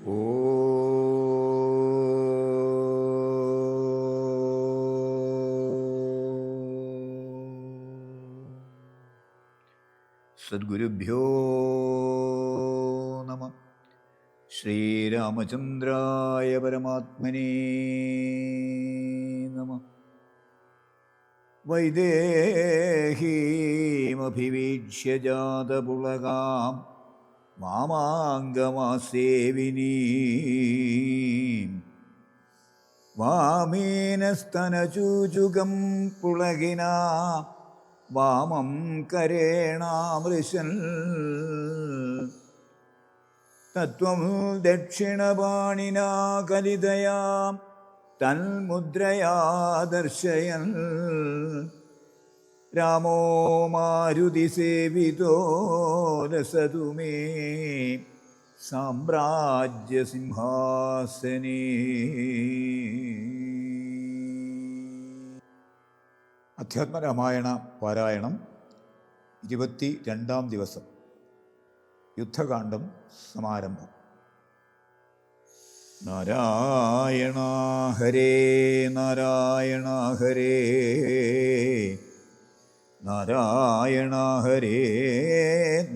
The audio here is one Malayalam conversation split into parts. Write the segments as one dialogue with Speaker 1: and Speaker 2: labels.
Speaker 1: ഓ സദ്ഗുരുഭ്യോ നമഃ. ശ്രീരാമചന്ദ്രായ പരമാത്മനേ നമഃ. വൈദേഹീമഭിവീക്ഷ്യ ജാതപുളകാം വാമാംഗമാസേവിനീം വാമേനസ്തനചൂചുകം പുളകിനാ വാമം കരേണാമൃശൻ തത്വം ദക്ഷിണപാണിനാ കലിതയാം തന്മുദ്രയാ ദർശയൻ രാമോ മാരുതിസേവിതോ രസതു മേ സാമ്രാജ്യസിംഹാസനേ. അധ്യാത്മരാമായണ പാരായണം 22-ാം ദിവസം. യുദ്ധകാന്ഡം സമാരംഭം. നാരായണ ഹരേ നാരായണ ഹരേ നാരായണ ഹരേ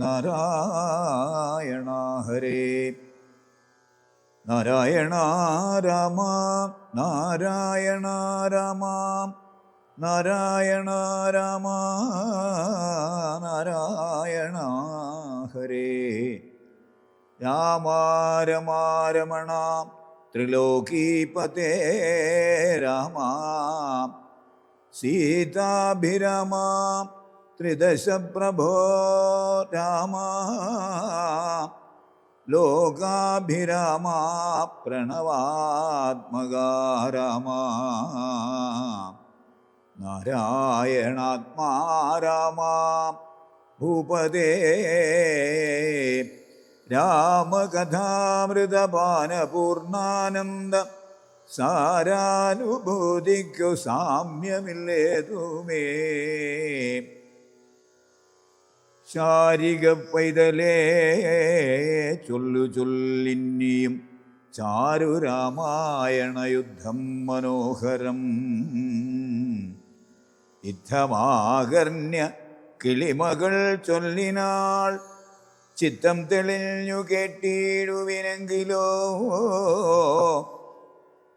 Speaker 1: നാരായണ ഹരേ നാരായണ രാമ നാരായണ രാമ നാരായണ രാമ നാരായണ ഹരേ രാമ രമ രമണ ത്രിലോകീപതേ രാമ സീതാഭിരാമ ത്രിദശ പ്രഭോ രാമ ലോകാഭിരാമ പ്രണവാത്മക രാമ നാരായണാത്മാ രാമ ഭൂപതേ രാമകഥാമൃതപാനപൂർണാനന്ദ സാരാനുഭൂതിക്കു സാമ്യമില്ലേതുമേ. ശാരിക പൈതലേ ചൊല്ലു ചൊല്ലിന്നിയും ചാരുരാമായണ യുദ്ധം മനോഹരം. യുദ്ധമാകർണ്യ കിളിമകൾ ചൊല്ലിനാൾ ചിത്തം തെളിഞ്ഞു കേട്ടിടുവിനെങ്കിലോ.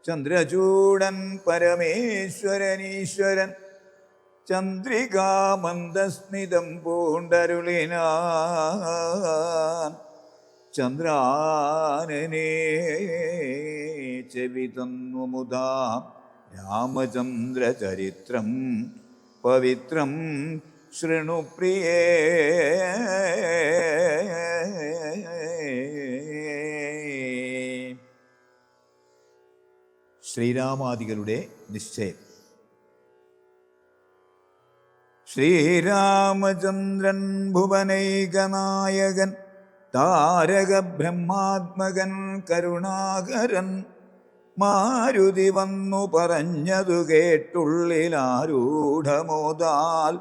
Speaker 1: ചന്ദ്രചൂടൻ പരമേശ്വരനീശ്വരൻ ചന്ദ്രികാമന്ദസ്മിതം പൂണ്ടരുളിനാൻ. ചന്ദ്രാനനേ ചെവി തന്നു മുദാ രാമചന്ദ്രചരിത്രം പവിത്രം ശൃണു പ്രിയേ. ശ്രീരാമാദികളുടെ നിശ്ചയം. ശ്രീരാമചന്ദ്രൻ ഭുവനൈകനായകൻ താരക ബ്രഹ്മാത്മകൻ കരുണാകരൻ മാരുതി വന്നു പറഞ്ഞതു കേട്ടുള്ളിലാരൂഢമോദാൽ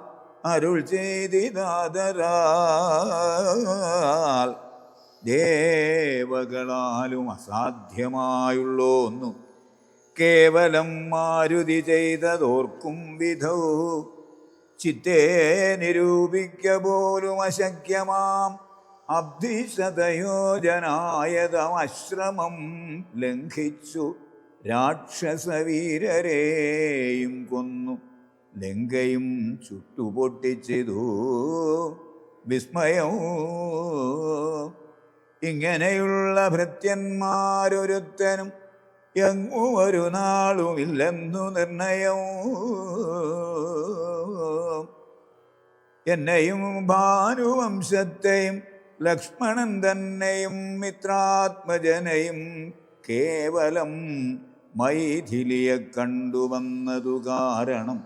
Speaker 1: അരുൾ ചെയ്തിതാദരാൽ. ദേവകളാലും അസാധ്യമായുള്ളോന്നു കേവലം മാരുതി ചെയ്തതോർക്കും വിധൗ. ചിത്തേ നിരൂപിക്ക പോലും അശക്യമാം അബ്ധിശതയോജനായതമശ്രമം ലംഘിച്ചു രാക്ഷസവീരരെയും കൊന്നു ലങ്കയും ചുട്ടുപൊട്ടിച്ചിതു വിസ്മയം. ഇങ്ങനെയുള്ള ഭൃത്യന്മാരൊരുത്തനും എങ്ങും ഒരു നാളുമില്ലെന്നു നിർണയം. എന്നെയും ഭാനുവംശത്തെയും ലക്ഷ്മണൻ തന്നെയും മിത്രാത്മജനെയും കേവലം മൈഥിലിയെ കണ്ടുവന്നതു കാരണം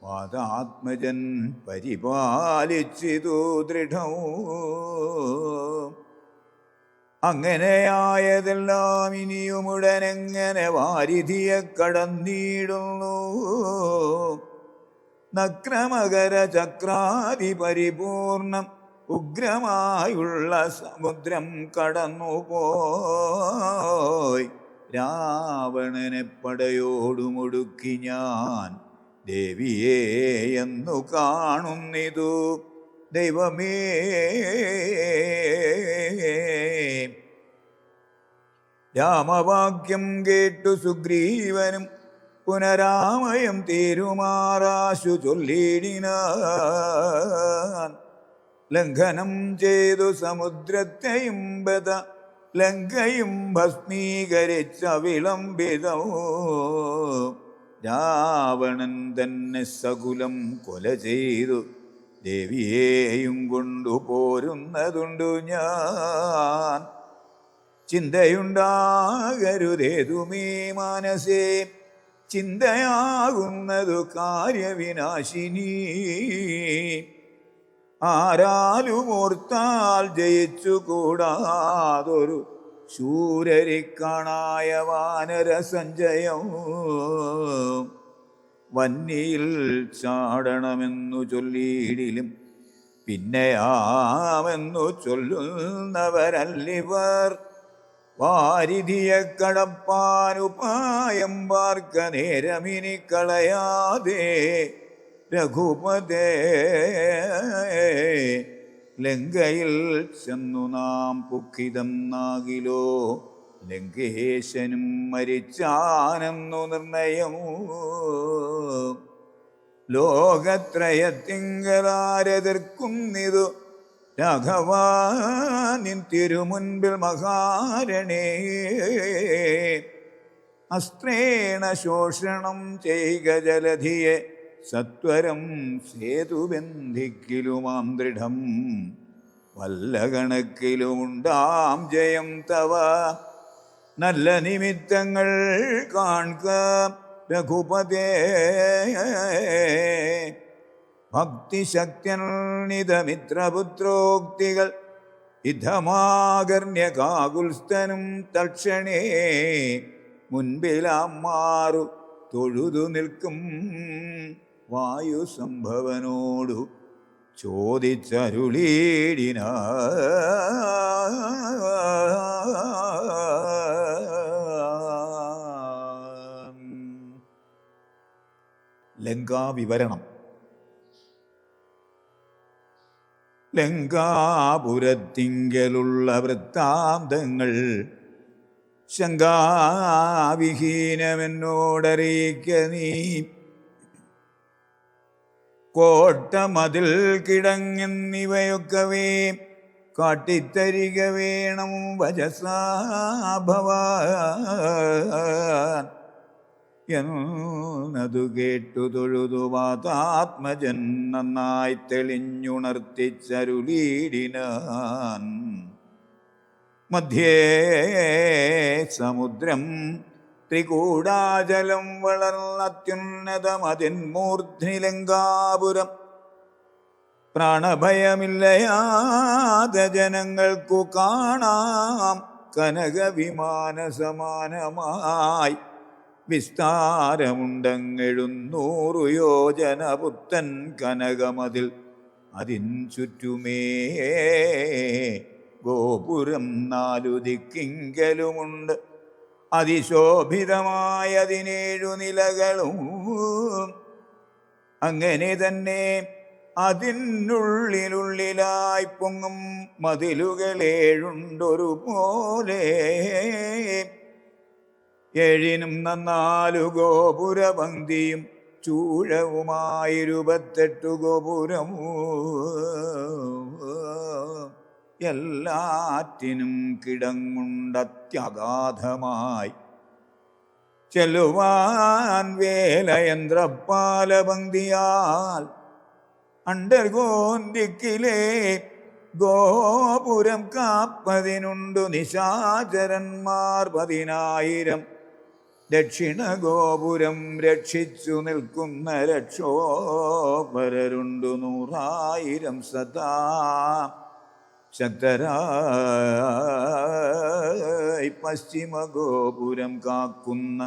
Speaker 1: വാതാത്മജൻ പരിപാലിച്ചിതു ദൃഢവും. അങ്ങനെയായതെല്ലാം ഇനിയുമുടനെങ്ങനെ വാരിധിയെ കടന്നിടുന്നു. നക്രമകര ചക്രാതി പരിപൂർണം ഉഗ്രമായുള്ള സമുദ്രം കടന്നുപോയി. രാവണനെ പടയോടുമൊടുക്കി ഞാൻ ദേവിയെ എന്നു കാണുന്നിതു. ദൈവമേ, രാമവാക്യം കേട്ടു സുഗ്രീവനും പുനരാമയം തീരുമാറാശു ചൊല്ലിടിനാൻ. ലംഘനം ചെയ്തു സമുദ്രത്തെയും ബദ ലങ്കയും ഭസ്മീകരിച്ച വിളംബിതോ. രാവണൻ തന്നെ സകുലം കൊല ചെയ്തു ദേവിയെയും കൊണ്ടുപോരുന്നതുണ്ടു ഞാൻ. ചിന്തയുണ്ടാകരുതേതുമേ മാനസേ, ചിന്തയാകുന്നതു കാര്യവിനാശിനി. ആരാലും ഓർത്താൽ ജയിച്ചുകൂടാതൊരു ശൂരരിക്കാണായ വാനര സഞ്ചയം. വന്നിയിൽ ചാടണമെന്നു ചൊല്ലിയിടിലും പിന്നെയാമെന്നു ചൊല്ലുന്നവരല്ലിവർ. വാരിധിയെ കടപ്പാനുപായം പാർക്ക നേരമിനി കളയാതെ രഘുപതേ. ലങ്കയിൽ ചെന്നു നാം പുക്കിതം നാകിലോ, ലങ്കേശനും മരിച്ചാനെന്നു നിർണയം. ലോകത്രയത്തിങ്കലാരെതിർക്കുന്നിതു രാഘവാ നിൻ തിരുമുൻപിൽ മഹാരണേ. അസ്ത്രേണ ശോഷണം ചെയ്ക ജലധിയെ, സത്വരം സേതുബന്ധിക്കിലുമാം ദൃഢം. വല്ല കണക്കിലുമുണ്ടാം ജയം തവ, നല്ല നിമിത്തങ്ങൾ കാൺക രഘുപതേ. ഭക്തിശക്തിനിതമിത്രപുത്രോക്തികൾ ഇധമാകർണ്യ കാകുൽസ്ഥനും തൽക്ഷണേ മുൻപിലാമാറു തൊഴുതു നിൽക്കും വായുസംഭവനോടു ചോദിച്ചരുളീടിന. ലങ്കാവിവരണം. ലങ്കാപുരത്തിങ്കലുള്ള വൃത്താന്തങ്ങൾ ശങ്കാവിഹീനമെന്നോടറിയിക്ക നീ. കോട്ട മതിൽ കിടങ്ങെന്നിവയൊക്കവേ കാട്ടിത്തരിക വേണം വജസാഭവാൻ. എന്നതു കേട്ടു തൊഴുതു വാതാത്മജൻ നന്നായി തെളിഞ്ഞുണർത്തിച്ചരുളീടിനാൻ. മധ്യേ സമുദ്രം ത്രികൂടാചലം വളർന്നത്യുന്നതമതിന്മൂർധ്നി ലങ്കാപുരം. പ്രാണഭയമില്ലയാതെ ജനങ്ങൾക്കു കാണാം കനകവിമാന സമാനമായി. വിസ്താരമുണ്ടെഴുന്നൂറു യോജന പുത്തൻ കനകമതിൽ അതിൻ ചുറ്റുമേ. ഗോപുരം 4 ദിക്കിങ്കലുമുണ്ട്, അതിശോഭിതമായ 17 നിലകളും. അങ്ങനെ തന്നെ അതിനുള്ളിലായി പൊങ്ങും മതിലുകളേഴുണ്ടൊരു പോലെ. 7 4 ഗോപുരപംക്തിയും ചൂഴവുമായി 28 ഗോപുരം. എല്ലാറ്റിനും കിടങ്ങുണ്ടത്യഗാധമായി ചെല്ലുവാൻ വേലയന്ത്രപാലപംക്തിയാൽ. അണ്ടർഗോന്തിക്കിലെ ഗോപുരം കാപ്പതിനുണ്ടു നിശാചരന്മാർ 10,000. ദക്ഷിണ ഗോപുരം രക്ഷിച്ചു നിൽക്കുന്ന രക്ഷോപരരുണ്ടു 100,000 സദാ ശക്തരായി. പശ്ചിമ ഗോപുരം കാക്കുന്ന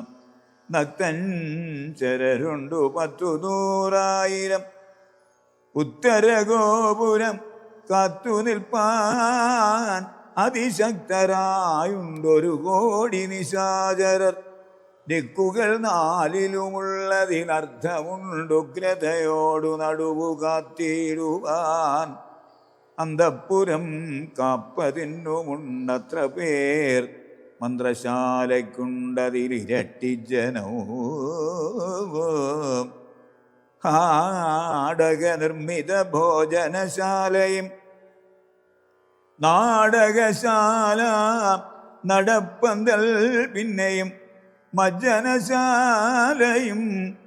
Speaker 1: നക്തഞ്ചരരുണ്ടു 10,100,000. ഉത്തരഗോപുരം കാത്തു നിൽപ്പാൻ അതിശക്തരായുണ്ടൊരു കോടി നിശാചരർ. ദിക്കുകൾ നാലിലുമുള്ളതിനർത്ഥമുണ്ടുഗ്രതയോടു നടുവു കാത്തിടുവാൻ. അന്തഃപുരം കാപ്പതിനുമുണ്ടത്ര പേർ, മന്ത്രശാലയ്ക്കുണ്ടതിലിരട്ടി ജനവും. നാടക നിർമ്മിത ഭോജനശാലയും നാടകശാല നടപ്പന്തൽ പിന്നെയും മജ്ജനശാലയും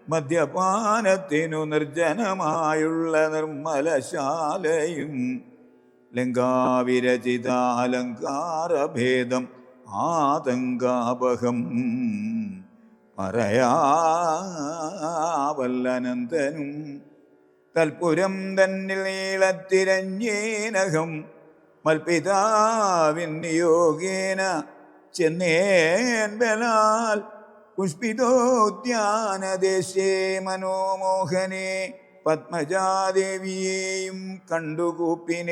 Speaker 1: മദ്യപാനത്തിനു നിർജ്ജനമായുള്ള നിർമ്മലശാലയും. ലങ്കാവിരചിതാലങ്കാരഭേദം ആതങ്കാപഹം പറയാവല്ലനന്ദനും. തൽപുരം തന്നിൽ നീളത്തിരഞ്ഞേനകം മൽപിതാവിൻ നിയോഗേന ചെന്നേൻ ബലാൽ. പുഷ്പിതോദ്യാനദേശേ മനോമോഹനെ പത്മജാദേവിയെയും കണ്ടുകൂപ്പിനേൻ.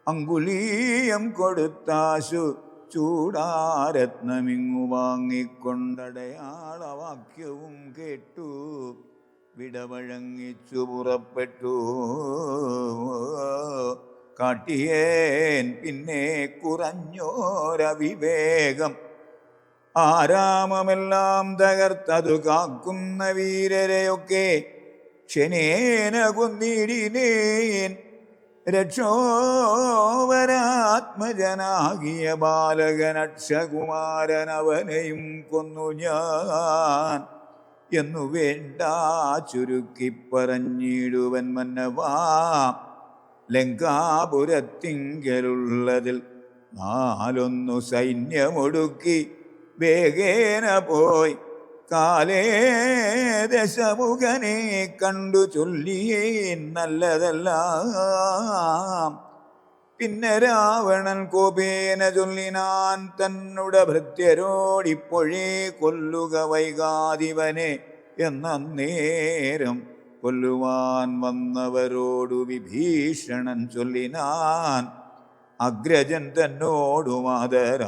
Speaker 1: അങ്കുലീയം കൊടുത്താശു ചൂടാരത്നമിങ്ങു വാങ്ങിക്കൊണ്ടടയാളവാക്യവും കേട്ടു വിടവഴങ്ങിച്ചു പുറപ്പെട്ടു. കാട്ടിയേൻ പിന്നെ കുറഞ്ഞോരവിവേകം. ആരാമമെല്ലാം തകർത്തതു കാക്കുന്ന വീരരെയൊക്കെ ക്ഷണേന കൊന്നിടിനേൻ. രക്ഷോവരാത്മജനാകിയ ബാലകനക്ഷകുമാരനവനെയും കൊന്നു ഞാൻ എന്നു വേണ്ട ചുരുക്കി പറഞ്ഞിടുവൻ മന്നവാ. ലങ്കാപുരത്തിങ്കലുള്ളതിൽ 4 സൈന്യമൊടുക്കി വേഗേന പോയി കാലേ ദശമുഖനെ കണ്ടു ചൊല്ലിയേൻ നല്ലതെല്ലാം. പിന്നെ രാവണൻ കോപേന ചൊല്ലിനാൻ തന്നുടെ ഭൃത്യരോടിപ്പോഴേ കൊല്ലുക വൈകാതിവനെ എന്നേരം. കൊല്ലുവാൻ വന്നവരോടു വിഭീഷണൻ ചൊല്ലിനാൻ അഗ്രജൻ തന്നോടു മാതരാൽ.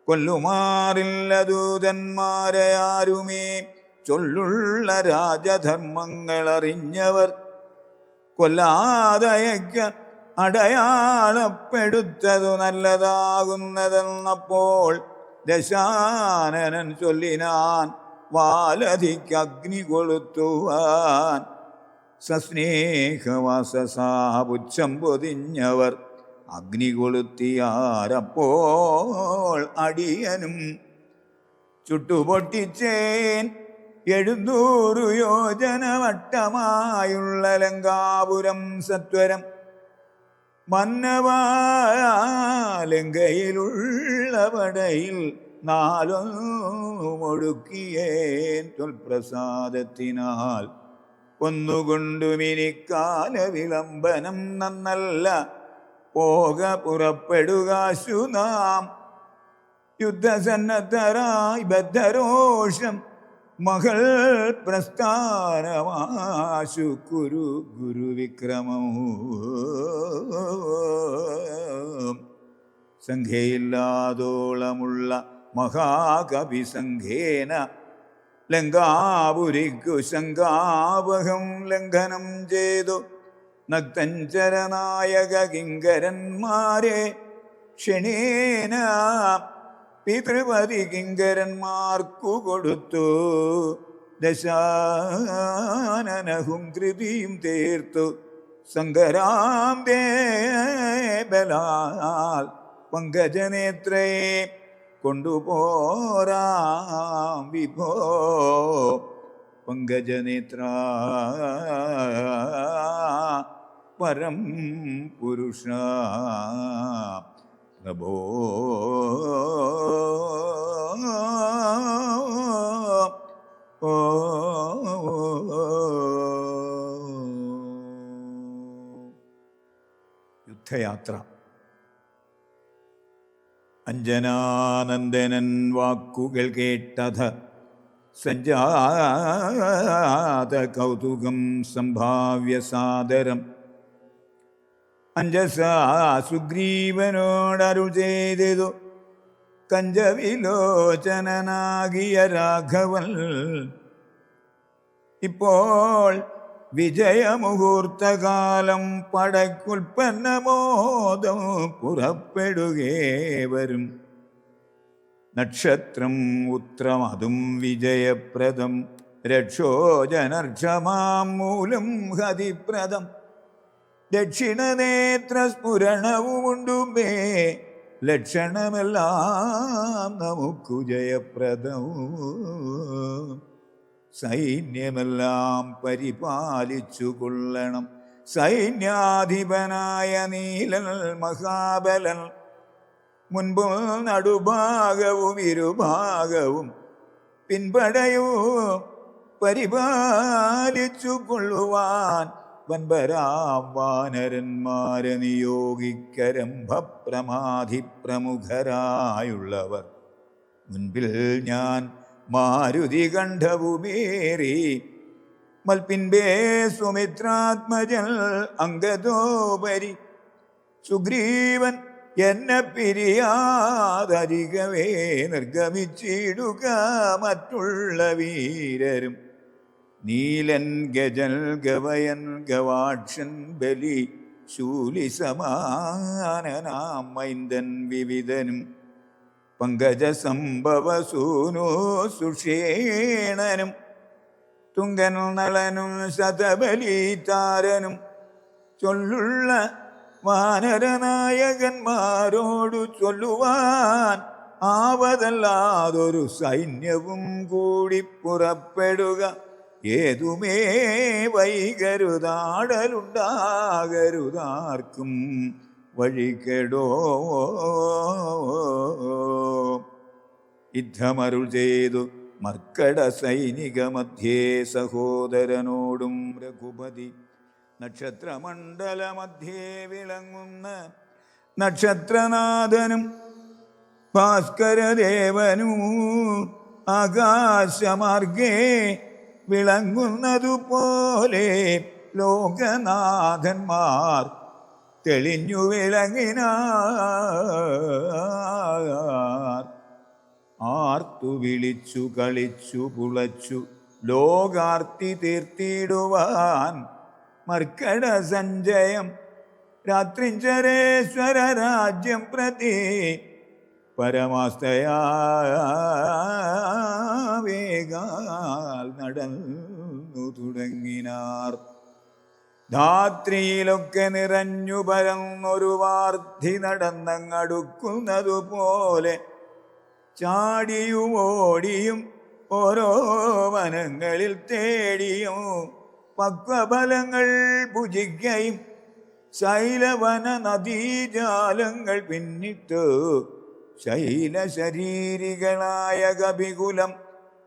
Speaker 1: കൊല്ലുമാറില്ല ദൂതന്മാരെ ആരുമേ ചൊല്ലുള്ള രാജധർമ്മങ്ങൾ അറിഞ്ഞവർ. കൊല്ലാതയയ്ക്ക് അടയാളപ്പെടുത്തതു നല്ലതാകുന്നതെന്നപ്പോൾ ദശാനനൻ ചൊല്ലിനാൻ വാലധിക്ക് അഗ്നി കൊളുത്തുവാൻ. സസ്നേഹവാസസാപുച്ഛം പൊതിഞ്ഞവർ അഗ്നി കൊളുത്തിയാരപ്പോൾ അടിയനും ചുട്ടുപൊട്ടിച്ചേൻ 700 യോജന വട്ടമായുള്ള ലങ്കാപുരം സത്വരം. മന്നവാലങ്കയിലുള്ള പടയിൽ 4 ഒടുക്കിയേൻ തൊൽപ്രസാദത്തിനാൽ. ഒന്നുകൊണ്ടുമിനിക്കാല വിളംബനം നന്നല്ല, പോക പുറപ്പെടുകാശു നാം. യുദ്ധസന്നദ്ധരായി ബദ്ധരോഷം മകൾ പ്രസ്ഥാനമാശു കുരു ഗുരുവിക്രമവും. സംഖ്യയില്ലാതോളമുള്ള മഹാകവി സംഖ്യേന ലങ്കാപുരിക്കു ശങ്കാവഹം ലംഘനം ചെയ്തു. നക്തഞ്ചരനായക കിങ്കരന്മാരെ ക്ഷണേന പിതൃപതി കിങ്കരന്മാർക്കു കൊടുത്തു. ദശാനനഹും കൃതിയും തീർത്തു സങ്കരാം ബലാൽ. പങ്കജനേത്രയെ കൊണ്ടുപോരാം വിഭോ. പങ്കജനേത്ര പരം പുരുഷ പ്രഭോ. യുദ്ധയാത്ര. അഞ്ജനാനന്ദനൻ വാക്കുകൾ കേട്ടത് സഞ്ജാത കൗതുകം സംഭാവ്യ സാദരം അഞ്ജസാ സുഗ്രീവനോടരുൾ ചെയ്തു കഞ്ചവിലോചനാകിയ രാഘവൻ. ഇപ്പോൾ വിജയമുഹൂർത്തകാലം പടയ്ക്കുൽപ്പന്നമോദം പുറപ്പെടുകേവരും. നക്ഷത്രം ഉത്രമതും വിജയപ്രദം രക്ഷോജനർക്ഷമാം മൂലം ഹതിപ്രദം. ദക്ഷിണനേത്രസ്ഫുരണവുമുണ്ടുമേ ലക്ഷണമെല്ലാം നമുക്കു ജയപ്രദവും. സൈന്യമെല്ലാം പരിപാലിച്ചു കൊള്ളണം സൈന്യാധിപനായ നീലൻ മഹാബലൻ. മുൻപും നടുഭാഗവും ഇരുഭാഗവും പിൻപടയും പരിപാലിച്ചു കൊള്ളുവാൻ വൻപരാം വാനരന്മാരെ നിയോഗിക്കരംഭപ്രമാധി പ്രമുഖരായുള്ളവർ. മുൻപിൽ ഞാൻ മാരുതി കണ്ഠവുമേറി മൽപിൻപേ സുമിത്രാത്മജൻ അംഗതോപരി. സുഗ്രീവൻ എന്നെ പിരിയാതരികവേ നിർഗമിച്ചിടുക മറ്റുള്ള വീരരും. നീലൻ ഗജൽ ഗവയൻ ഗവാക്ഷൻ ബലി ശൂലി സമാനനാം മൈന്ദൻ വിവിധനും പങ്കജ സംഭവ സൂനു സുഷേണനും തുങ്കൻ നളനും ശതബലി താരനും ചൊല്ലുള്ള വാനരനായകന്മാരോടു ചൊല്ലുവാൻ ആവതല്ലാതൊരു സൈന്യവും കൂടി പുറപ്പെടുക. ഏതുമേ വൈകരുതാടലുണ്ടാകരുതാർക്കും വഴികെടോ. യുദ്ധമരുൾ ചെയ്തു മർക്കട സൈനിക മധ്യേ സഹോദരനോടും രഘുപതി. നക്ഷത്രമണ്ഡല മധ്യേ വിളങ്ങുന്ന നക്ഷത്രനാഥനും ഭാസ്കരദേവനും ആകാശമാർഗേ വിളങ്ങുന്നതുപോലെ ലോകനാഥന്മാർ തെളിഞ്ഞു വിളങ്ങിനാർ. ആർത്തു വിളിച്ചു കളിച്ചു പുളച്ചു ലോകാർത്തി തീർത്തിടുവാൻ മർക്കട സഞ്ജയം രാത്രിഞ്ചരേശ്വര രാജ്യം പ്രതി പരമാസ്തയാ വേഗാൽ നടന്നു തുടങ്ങിനാർ. ധാത്രിയിലൊക്കെ നിറഞ്ഞു പരന്നൊരു വാർദ്ധി നടന്നങ്ങടുക്കുന്നതുപോലെ ചാടിയും ഓടിയും ഓരോ വനങ്ങളിൽ തേടിയും പക്വഫലങ്ങൾ ഭുജിക്കയും ശൈലവന നദീജാലങ്ങൾ പിന്നിട്ടു ശൈലശരീരികളായ കപികുലം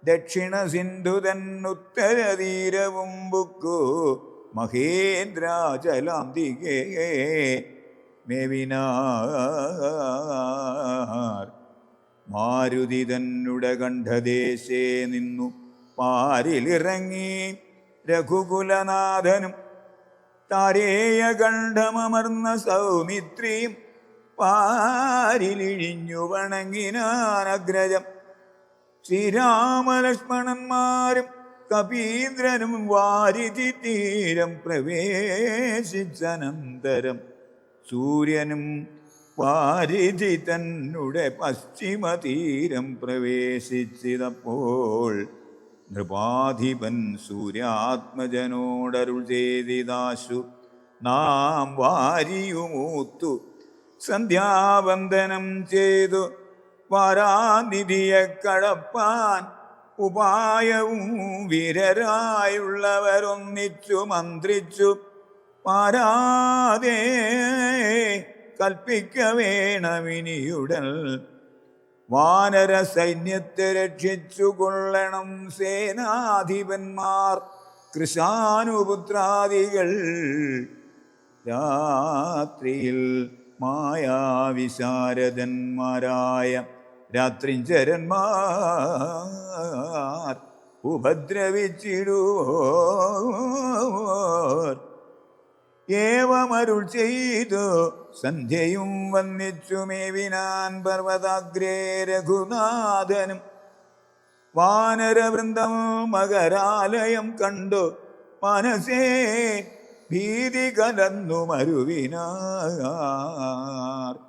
Speaker 1: ദക്ഷിണ സിന്ധുതൻ ഉത്തരതീരവും ബുക്കു മഹേന്ദ്രാചലാന്തികേ മേവിനാർ. മാരുതി തന്നുടെ കണ്ഠദേശേ നിന്നു പാരിലിറങ്ങി രഘുകുലനാഥനും താരേയ കണ്ഠമർന്ന സൗമിത്രിയും പാരിലിഴിഞ്ഞു വണങ്ങിനാനഗ്രജം. ശ്രീരാമലക്ഷ്മണന്മാരും കപീന്ദ്രനും വാരിധി തീരം പ്രവേശിച്ചനന്തരം സൂര്യനും വാരിധി തന്നുടെ പശ്ചിമതീരം പ്രവേശിച്ചപ്പോൾ നൃപാധിപൻ സൂര്യാത്മജനോടരുൾ ചെയ്തിതാശു നാം വാരിയുമൂത്തു സന്ധ്യാവന്ദനം ചെയ്തു വാരാനിധിയെ കടപ്പാൻ ഉപായവും വീരരായുള്ളവരൊന്നിച്ചു മന്ത്രിച്ചു പാരാതെ കൽപ്പിക്ക വേണമിനിയുടൽ. വാനര സൈന്യത്തെ രക്ഷിച്ചു കൊള്ളണം സേനാധിപന്മാർ കൃശാനുപുത്രാദികൾ. രാത്രിയിൽ മായാവിശാരദന്മാരായ രാത്രിഞ്ചരന്മാർ ഉപദ്രവിച്ചിടുവോർ. ഏവമരുൾ ചെയ്തു സന്ധ്യയും വന്നിച്ചു മേവിനാൻ പർവ്വതാഗ്രേ രഘുനാഥനും. വാനരവൃന്ദം മകരാലയം കണ്ടു മനസ്സേ ഭീതി കലന്നു മരുവിനാർ.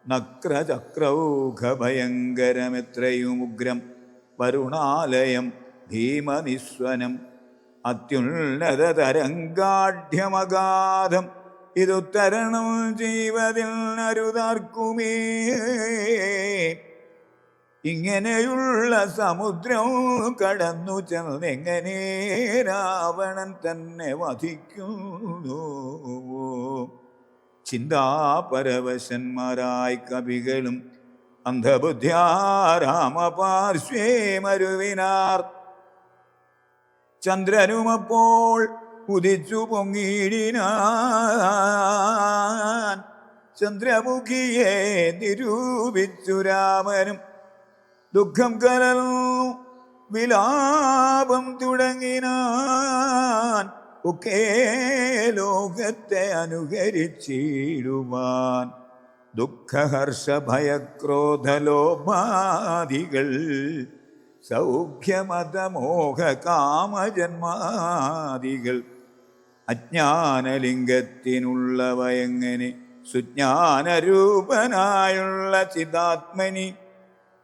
Speaker 1: നക്രചക്രൗഘഭയങ്കരമെത്രയും ഉഗ്രം വരുണാലയം ഭീമനിസ്വനം. അത്യുന്നത തരംഗാഢ്യമഗാധം ഇതുത്തരണം ചെയ്വതിൽ അരുതാർക്കുമേ. ഇങ്ങനെയുള്ള സമുദ്രം കടന്നു ചെന്നെങ്ങനെ രാവണൻ തന്നെ വധിക്കുന്നു. ചിന്താപരവശന്മാരായി കവികളും അന്ധബുദ്ധ്യാ രാമപാർശ്വേ മരുവിനാർ. ചന്ദ്രനുമപ്പോൾ ഉദിച്ചു പൊങ്ങിയിടിനാൻ. ചന്ദ്രമുഖിയെ നിരൂപിച്ചു രാമനും. ദുഃഖം കലർന്നു വിലാപം തുടങ്ങിനാൻ. ഒക്കെ ലോകത്തെ അനുകരിച്ചിടുവാൻ. ദുഃഖഹർഷഭയക്രോധലോഭാദികൾ സൗഖ്യമതമോഹകാമജന്മാദികൾ അജ്ഞാനലിംഗത്തിനുള്ളവയെങ്ങനെ സുജ്ഞാനരൂപനായുള്ള ചിദാത്മനി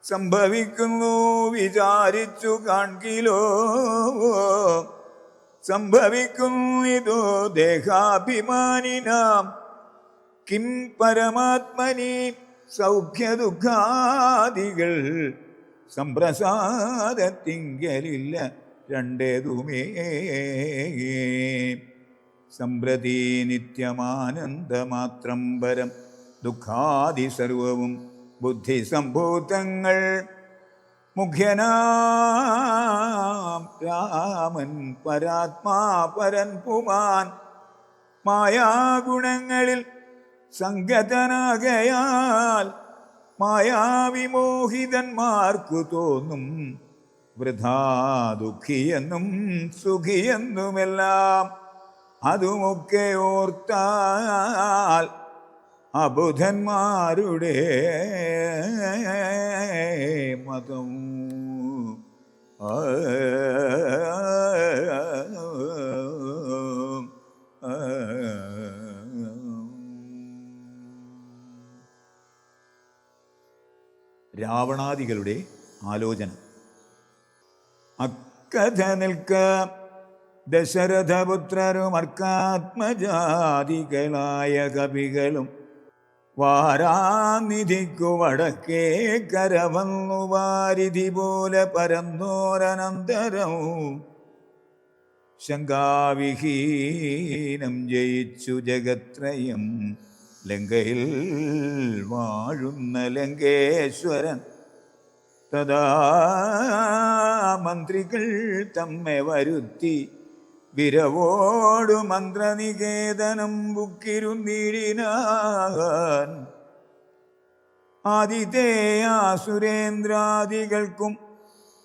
Speaker 1: സംഭവിക്കുന്നു വിചാരിച്ചു കാൺകിലോ. സംഭവിക്കുന്നു ഇതോ ദേഹാഭിമാനിനാം. കിം പരമാത്മനി സൗഖ്യദുഃഖാദികൾ സംപ്രസാദത്തിങ്കലില്ല രണ്ടേതുമേ. സംപ്രതി നിത്യമാനന്ദമാത്രം പരം ദുഃഖാദി സർവവും ബുദ്ധിസംഭൂതങ്ങൾ. മുഖ്യനാം രാമൻ പരാത്മാ പരൻ പുമാൻ. മായാഗുണങ്ങളിൽ സംഗതനാകയാൽ മായാവിമോഹിതന്മാർക്കു തോന്നും വൃഥാ ദുഃഖിയെന്നും സുഖിയെന്നുമെല്ലാം. അതുമൊക്കെ ഓർത്താൽ അബുധന്മാരുടെ മതം. രാവണാദികളുടെ ആലോചന. അക്കഥ നിൽക്ക ദശരഥപുത്രരും അർക്കാത്മജാതികളായ കവികളും വാരാനിധിക്കു വടക്കേ കരവന്നു വാരിധി പോലെ പരന്നോരനന്തരം. ശങ്കാവിഹീനം ജയിച്ചു ജഗത്രയം ലങ്കയിൽ വാഴുന്ന ലങ്കേശ്വരൻ. തഥാ മന്ത്രികൾ തമ്മെ വരുത്തി വിരവോടു മന്ത്രനികേതനം ബുക്കിരുന്നിടിനാൻ. ആദിതേയാസുരേന്ദ്രാദികൾക്കും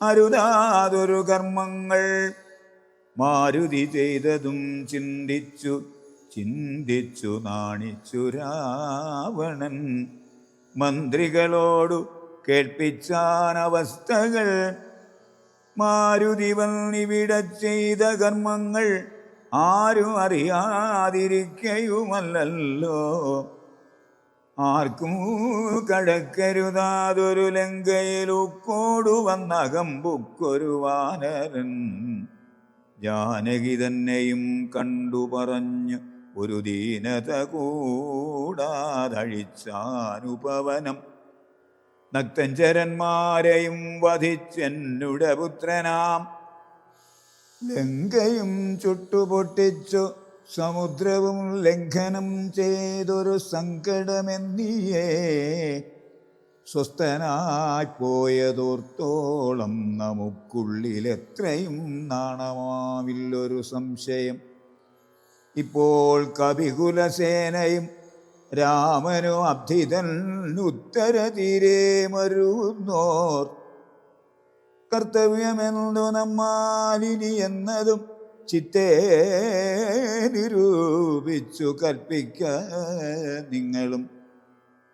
Speaker 1: അരുതാതൊരു കർമ്മങ്ങൾ മാരുതി ചെയ്തതും ചിന്തിച്ചു ചിന്തിച്ചു നാണിച്ചു രാവണൻ. മന്ത്രികളോടു കേൾപ്പിച്ചാനവസ്ഥകൾ. മാരുതി വന്നിവിടെ ചെയ്ത കർമ്മങ്ങൾ ആരും അറിയാതിരിക്കയുമല്ലോ. ആർക്കും കടക്കരുതാതൊരു ലങ്കയിൽ ഉക്കോടു വന്നകമ്പുക്കൊരു വാനരൻ. ജാനകി തന്നെയും കണ്ടു പറഞ്ഞു ഒരു ദീനത കൂടാതഴിച്ചാനുപവനം. നക്തഞ്ചരന്മാരെയും വധിച്ചെന്നുടെ പുത്രനാം. ലങ്കയും ചുട്ടുപൊട്ടിച്ചു സമുദ്രവും ലംഘനം ചെയ്തൊരു സങ്കടമെന്നിയേ. സ്വസ്ഥനായി പോയതോർത്തോളം നമുക്കുള്ളിലെത്രയും നാണമാവില്ലൊരു സംശയം. ഇപ്പോൾ കവികുലസേനയും രാമനും അബ്ധിതൻ ഉത്തരതീരെ മരുന്നോർ. കർത്തവ്യമെന്തു നമ്മാലിനി എന്നതും ചിത്തേ നിരൂപിച്ചു കൽപ്പിക്ക നിങ്ങളും.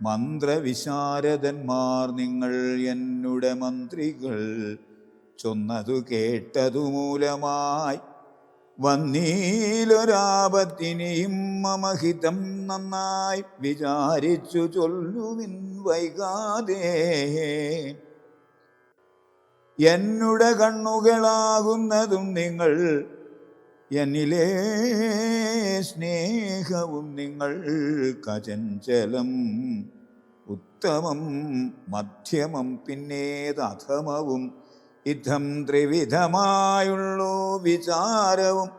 Speaker 1: മന്ത്രവിശാരദന്മാർ നിങ്ങൾ എന്നുടെ മന്ത്രികൾ ചൊന്നതു കേട്ടതു മൂലമായി വന്നീലൊരാപത്തിനിയും മമഹിതം നന്നായി വിചാരിച്ചു ചൊല്ലുവിൻ വൈകാതെ. എന്നുടെ കണ്ണുകളാകുന്നതും നിങ്ങൾ എന്നിലെ സ്നേഹവും നിങ്ങൾ കചഞ്ചലം ഉത്തമം മധ്യമം പിന്നേതധമവും ഇത്തം ത്രിവിധമായുള്ളൂ വിചാരവും.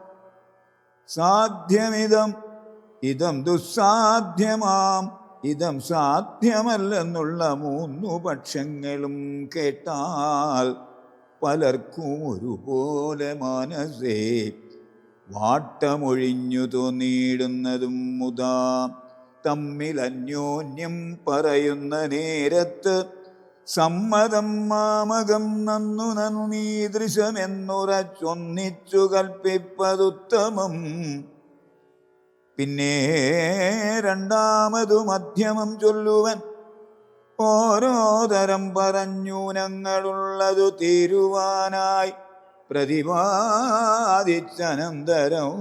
Speaker 1: സാധ്യമിതം ഇതം ദുസ്സാധ്യമാം ഇതം സാധ്യമല്ലെന്നുള്ള മൂന്നു പക്ഷങ്ങളും കേട്ടാൽ പലർക്കും ഒരുപോലെ മനസ്സേ വാട്ടമൊഴിഞ്ഞു തോന്നിയിടുന്നതും മുതാ. തമ്മിൽ അന്യോന്യം പറയുന്ന നേരത്ത് സമ്മതം മാമകം നന്നു നന്നീദൃശമെന്നുറച്ചൊന്നിച്ചു കൽപ്പിപ്പതുത്തമം. പിന്നെ രണ്ടാമതു മധ്യമം ചൊല്ലുവൻ ഓരോ തരം പറഞ്ഞൂനങ്ങളുള്ളതു തീരുവാനായി പ്രതിപാദിച്ചനന്തരം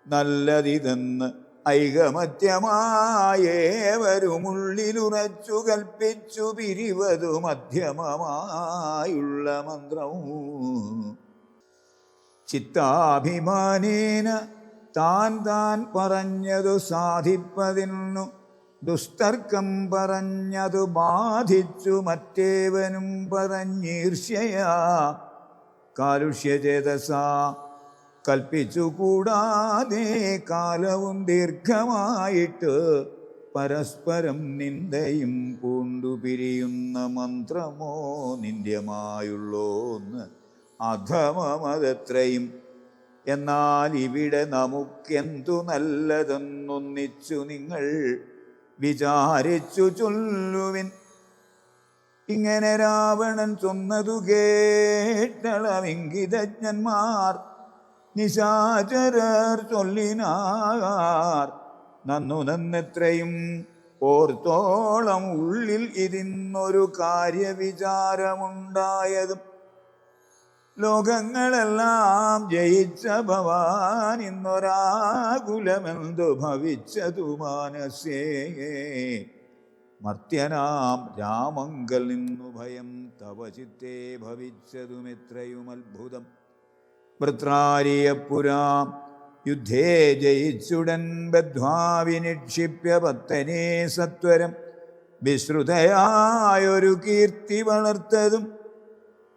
Speaker 1: നല്ലതിതെന്ന് ഐകമത്യമായേവരുമുള്ളിലുറച്ചു കൽപ്പിച്ചു പിരിവതു മധ്യമമായുള്ള മന്ത്രവും. ചിത്താഭിമാനേന താൻ താൻ പറഞ്ഞതു സാധിപ്പതിന്നു ദുസ്തർക്കം പറഞ്ഞതു ബാധിച്ചു മറ്റേവനും പറഞ്ഞീർഷ്യയാ കാലുഷ്യചേതസാ കൽപ്പിച്ചു. കൂടാതെ കാലവും ദീർഘമായിട്ട് പരസ്പരം നിന്ദയും പൂണ്ടു പിരിയുന്ന മന്ത്രമോ നിന്ദ്യമായുള്ളോന്ന് അധമമതത്രയും. എന്നാൽ ഇവിടെ നമുക്കെന്തു നല്ലതെന്നൊന്നിച്ചു നിങ്ങൾ വിചാരിച്ചു ചൊല്ലുവിൻ. ഇങ്ങനെ രാവണൻ ചൊന്നതു കേട്ടളവിംഗിതജ്ഞന്മാർ നിശാചരർ ചൊല്ലിനാർ നന്നു നന്നെത്രയും ഓർത്തോളം ഉള്ളിൽ ഇതിന്നൊരു കാര്യവിചാരമുണ്ടായതും. ലോകങ്ങളെല്ലാം ജയിച്ച ഭവാൻ ഇന്നൊരാകുലമെന്തു ഭവിച്ചതു മാനസേ. മർത്യനാം രാമങ്കൽ നിന്നു ഭയം തവ ചിത്തേ ഭവിച്ചതുമെത്രയും അത്ഭുതം. വൃത്രാരിയപ്പുരാം യുദ്ധേ ജയിച്ചുടൻ ബദ്ധ്വാ വിനിക്ഷിപ്യ പത്തനേ സത്വരം വിശ്രുതയായൊരു കീർത്തി വളർത്തതും.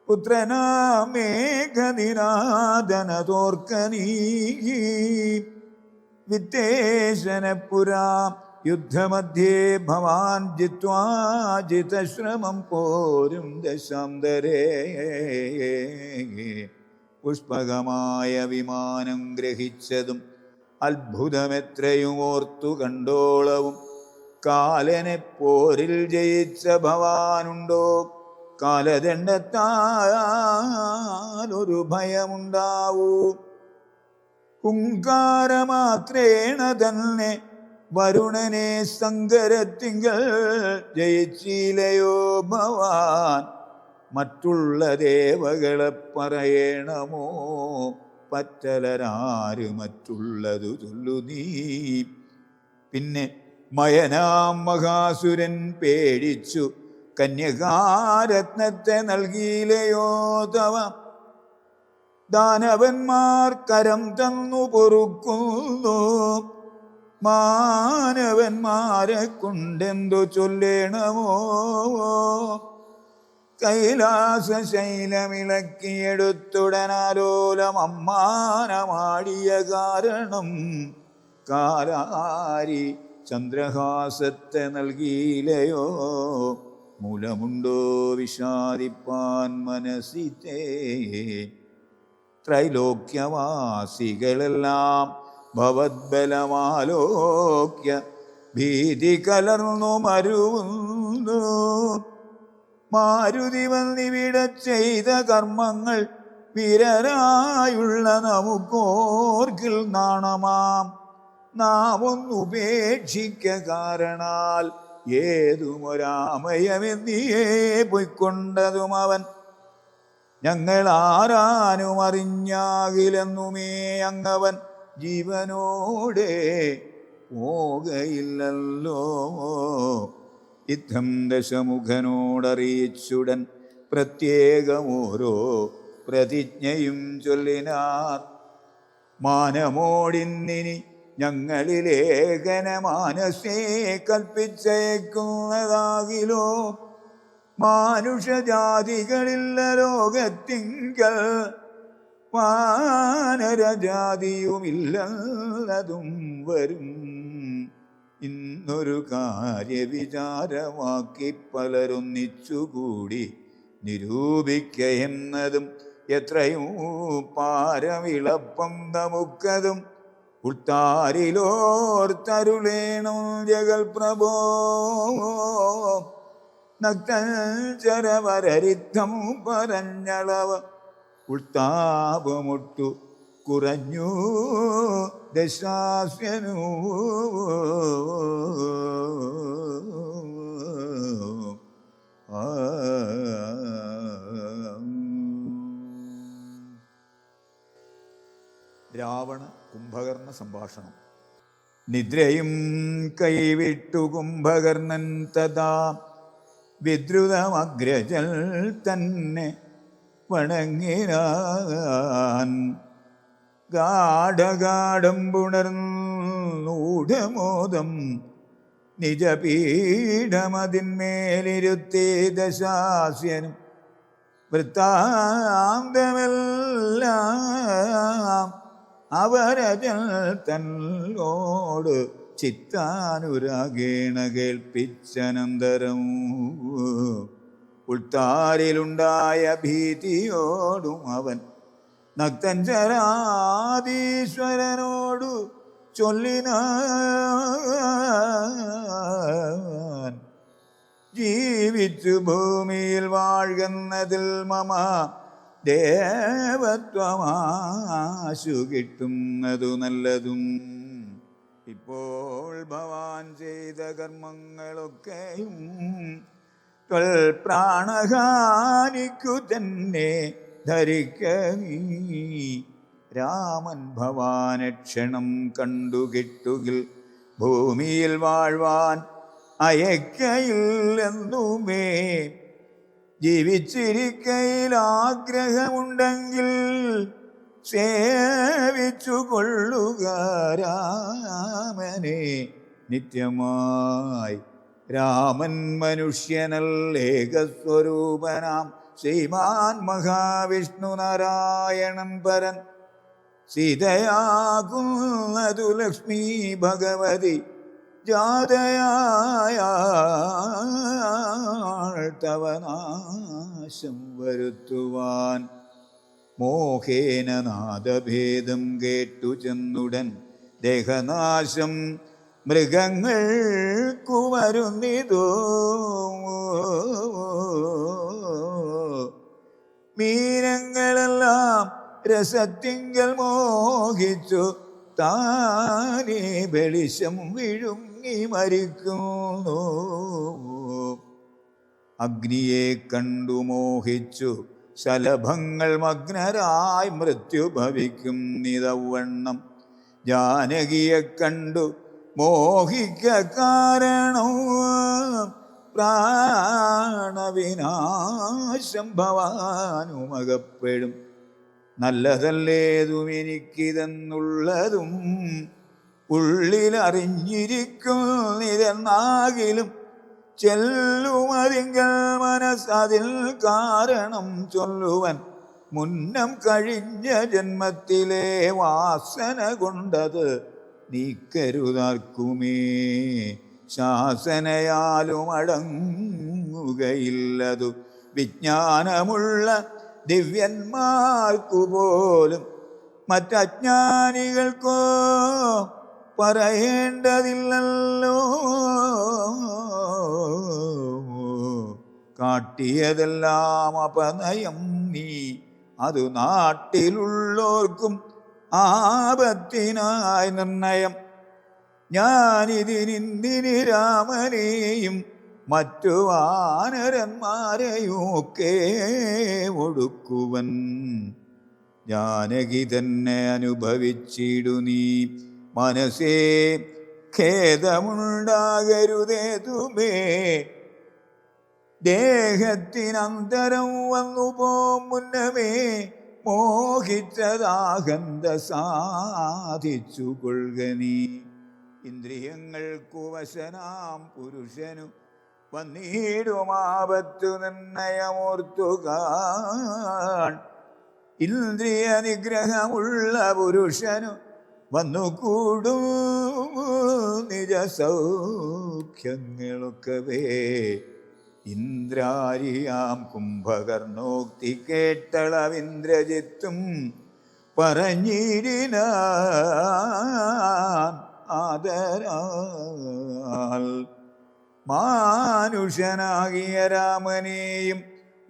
Speaker 1: പുത്രനാമേഘദിനാദന തോർക്കനീ വിത്തേശനപുരാം യുദ്ധമധ്യേ ഭവാൻ ജിത്വാ ജിതശ്രമം പോരും ദശാന്തരേ. പുഷ്പകമായ വിമാനം ഗ്രഹിച്ചതും അത്ഭുതമെത്രയും ഓർത്തു കണ്ടോളവും. കാലനെ പോരിൽ ജയിച്ച ഭവാനുണ്ടോ കാലദണ്ഡത്താൽ ഒരു ഭയമുണ്ടാവൂ. ഹുങ്കാരമാത്രേണ തന്നെ വരുണനെ സങ്കരത്തിങ്കൽ ജയിച്ചിലയോ ഭവാൻ. മറ്റുള്ള ദേവകളെ പറയണമോ പറ്റലരാര് മറ്റുള്ളതു ചൊല്ലു നീ. പിന്നെ മയനാം മഹാസുരൻ പേടിച്ചു കന്യകാരത്നത്തെ നൽകിയിലയോ തവ. ദാനവന്മാർ കരം തന്നു പൊറുക്കുന്നു മാനവന്മാരെ കൊണ്ടെന്തു ചൊല്ലേണമോ. കൈലാസ ശൈലമിളക്കിയെടുത്തുടനാലോലം അമ്മാനമാടിയ കാരണം കാലാരി ചന്ദ്രഹാസത്തെ നൽകിയിലയോ. മൂലമുണ്ടോ വിഷാദിപ്പാൻ മനസ്സിത്തേ. ത്രൈലോക്യവാസികളെല്ലാം ഭവദ്ബലമാലോക്യ ഭീതി കലർന്നു മരുവുന്നു. മാരുതി വന്നിവിടെ ചെയ്ത കർമ്മങ്ങൾ വിരരായുള്ള നമുക്കോർക്കിൽ നാണമാം. നാം ഒന്നുപേക്ഷിക്ക കാരണാൽ ഏതുമൊരാമയമെന്നിയേ പൊയ്ക്കൊണ്ടതും അവൻ. ഞങ്ങൾ ആരാനും അറിഞ്ഞാകിലെന്നുമേ അങ്ങവൻ ജീവനോടെ പോകയില്ലല്ലോ. യുദ്ധം ദശമുഖനോടറിയിച്ചുടൻ പ്രത്യേകമോരോ പ്രതിജ്ഞയും ചൊല്ലിനാർ. മാനമോടിന്നിനി ഞങ്ങളിലേഖന മാനസേ കൽപ്പിച്ചയക്കുന്നതാകിലോ. മാനുഷജാതികളില്ല ലോകത്തിങ്കൽ വാനരജാതിയുമില്ലതും വരും. ഇന്നൊരു കാര്യവിചാരമാക്കി പലരൊന്നിച്ചുകൂടി നിരൂപിക്ക എന്നതും എത്രയും പാരമിളപ്പം നമുക്കതും ഉൾത്താരിലോർത്തരുളേണം ജഗൽപ്രഭോ. നക്തഞ്ചരവരരിദ്ധം പറഞ്ഞളവ ഉൾത്താപമൊട്ടു കുറഞ്ഞു ദശാസ്യനു. രാവണ കുംഭകർണ സംഭാഷണം. നിദ്രയും കൈവിട്ടു കുംഭകർണൻ തഥാ വിദ്രുതമഗ്രജൽ തന്നെ വണങ്ങിനാൻ. ഗാഢഗാഠം പുണർന്നൂഢമോദം നിജപീഠമതിന്മേലിരുത്തേ ദശാസ്യനും വൃത്താന്തമെല്ലാം അവരജൽ തന്നോട് ചിത്താനുരാഗേണ കേൾപ്പിച്ചനന്തരം. ഉൾത്താരിലുണ്ടായ ഭീതിയോടും അവൻ നക്തഞ്ചരാധീശ്വരനോടു ചൊല്ലിനാൻ. ജീവിച്ചു ഭൂമിയിൽ വാഴുന്നതിൽ മമ ദേവത്വമാശു കിട്ടുന്നതു നല്ലതും. ഇപ്പോൾ ഭവാൻ ചെയ്ത കർമ്മങ്ങളൊക്കെയും പ്രാണഹാനിക്കു തന്നെ ധരിക്ക നീ. രാമൻ ഭവാനക്ഷണം കണ്ടുകിട്ടുകിൽ ഭൂമിയിൽ വാഴ്വാൻ അയക്കയില്ലെന്നുമേ. ജീവിച്ചിരിക്കയിൽ ആഗ്രഹമുണ്ടെങ്കിൽ സേവിച്ചു കൊള്ളുക രാമനെ നിത്യമായി. രാമൻ മനുഷ്യനല്ലേകസ്വരൂപനാം ശ്രീമാൻ മഹാവിഷ്ണു നാരായണൻ പരൻ. സീതയാകുന്നതു ലക്ഷ്മി ഭഗവതി ജാതയായ തവ നാശം വരുത്തുവാൻ. മോഹേന നാദഭേദം കേട്ടു ചെന്നുടൻ ദേഹനാശം മൃഗങ്ങൾക്കു വരുന്നിതോ. മീനങ്ങളെല്ലാം രസത്തിങ്കൽ മോഹിച്ചു താനേ വെളിച്ചം വിഴുങ്ങി മരിക്കുന്നു. അഗ്നിയെ കണ്ടു മോഹിച്ചു ശലഭങ്ങൾ മഗ്നരായി മൃത്യു ഭവിക്കും നിതവണ്ണം. ജാനകിയെ കണ്ടു മോഹിക്ക കാരണം പ്രാണവിനാശം ഭവാനുമകപ്പെടും. നല്ലതല്ലേതും എനിക്കിതെന്നുള്ളതും ഉള്ളിലറിഞ്ഞിരിക്കുന്നിതെന്നാകിലും ചെല്ലുമതിങ്കൽ മനസ്സതിൽ കാരണം ചൊല്ലുവൻ. മുന്നം കഴിഞ്ഞ ജന്മത്തിലെ വാസന കൊണ്ടത് നീക്കരുതാർക്കുമേ. ശാസനയാലും അടങ്ങുകയില്ലതു വിജ്ഞാനമുള്ള ദിവ്യന്മാർക്കു പോലും. മറ്റജ്ഞാനികൾക്കോ പറയേണ്ടതില്ലല്ലോ. കാട്ടിയതെല്ലാം അപനയം നീ, അതു നാട്ടിലുള്ളോർക്കും ആപത്തിനായി നിർണയം. ഞാനിതിനിന്ദിനി രാമനെയും മറ്റു വാനരന്മാരെയൊക്കെ ഒടുക്കുവൻ. ജാനകി തന്നെ അനുഭവിച്ചിടു നീ, മനസ്സേ ഖേദമുണ്ടാകരുതേതുമേ. ദേഹത്തിനന്തരം വന്നു പോം മുന്നമേ, മോഹിച്ചതാകന്ത സാധിച്ചു കൊള്ളുക നീ. ഇന്ദ്രിയങ്ങൾക്കു വശനാം പുരുഷനു വന്നിടുമാപത്തു നിർണയമോർത്തുകാൺ. ഇന്ദ്രിയ നിഗ്രഹമുള്ള പുരുഷനു വന്നുകൂടും നിജ സൗഖ്യങ്ങളൊക്കവേ. ഇന്ദ്രാരിയാം കുംഭകർണോക്തി കേട്ടളവിന്ദ്രജിത്തും പറഞ്ഞിടിനാൻ ആദരാൽ. മാനുഷനാകിയ രാമനെയും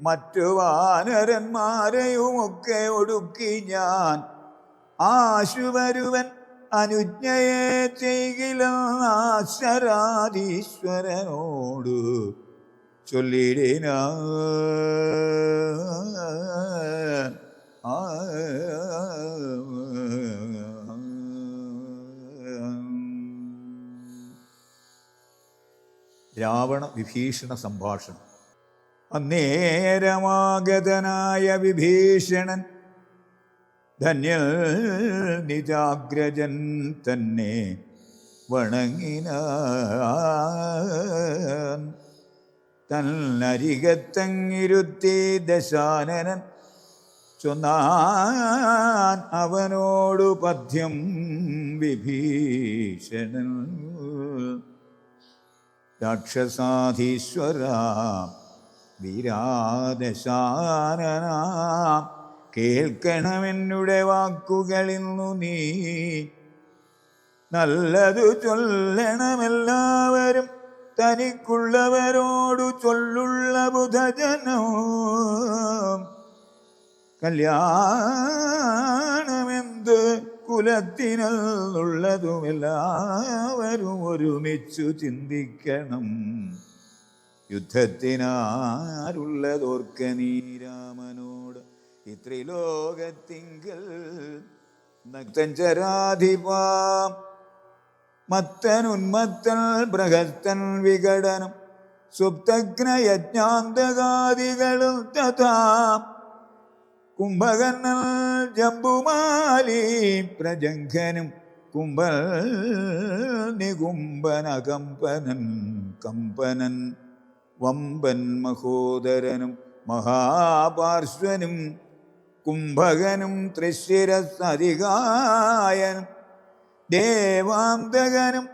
Speaker 1: മറ്റു വാനരന്മാരെയുമൊക്കെ ഒടുക്കി ഞാൻ. ആശുവരുവൻ അനുജ്ഞയെ ചെയ്കിലാശരാധീശ്വരനോട് ചൊല്ലിടിനാൻ. രാവണ വിഭീഷണ സംഭാഷണം. അന്നേരമാഗതനായ വിഭീഷണൻ ധന്യൽ നിജാഗ്രജൻ തന്നെ വണങ്ങിനാൻ. തന്നരികത്തങ്ങിരുത്തി ദശാനനൻ ചൊന്നാൻ അവനോടു പദ്യം വിഭീഷണൻ. രാക്ഷസാധീശ്വര വീരാദശാനനാം, കേൾക്കണമെന്നുടെ വാക്കുകളിന്നു നീ. നല്ലതു ചൊല്ലണമെല്ലാവരും തനിക്കുള്ളവരോടു ചൊല്ലുള്ള ബുധജനോ. കല്യാണമെന്ത് കുലത്തിനുള്ളതുമെല്ലാവരും ഒരുമിച്ചു ചിന്തിക്കണം. യുദ്ധത്തിനാരുള്ളതോർക്ക നീ രാമനോട്. ഇത്രിലോകത്തിങ്കൽ നക്തഞ്ചരാധിപാം മത്തനുന്മത്തൻ ബൃഹസ്തൻ വിഘടനം സുപ്തജ്ഞയജ്ഞാന്തകാദികളും തഥാ. കുംഭകർണൻ ജംബുമാലി പ്രജംഘനും കുംഭൽ നികുംബനകമ്പനൻ കമ്പനൻ വമ്പൻ മഹോദരനും മഹാപാർശ്വനും കുംഭകനും തൃശ്ശിരസധികായനും ദേവാന്തകനും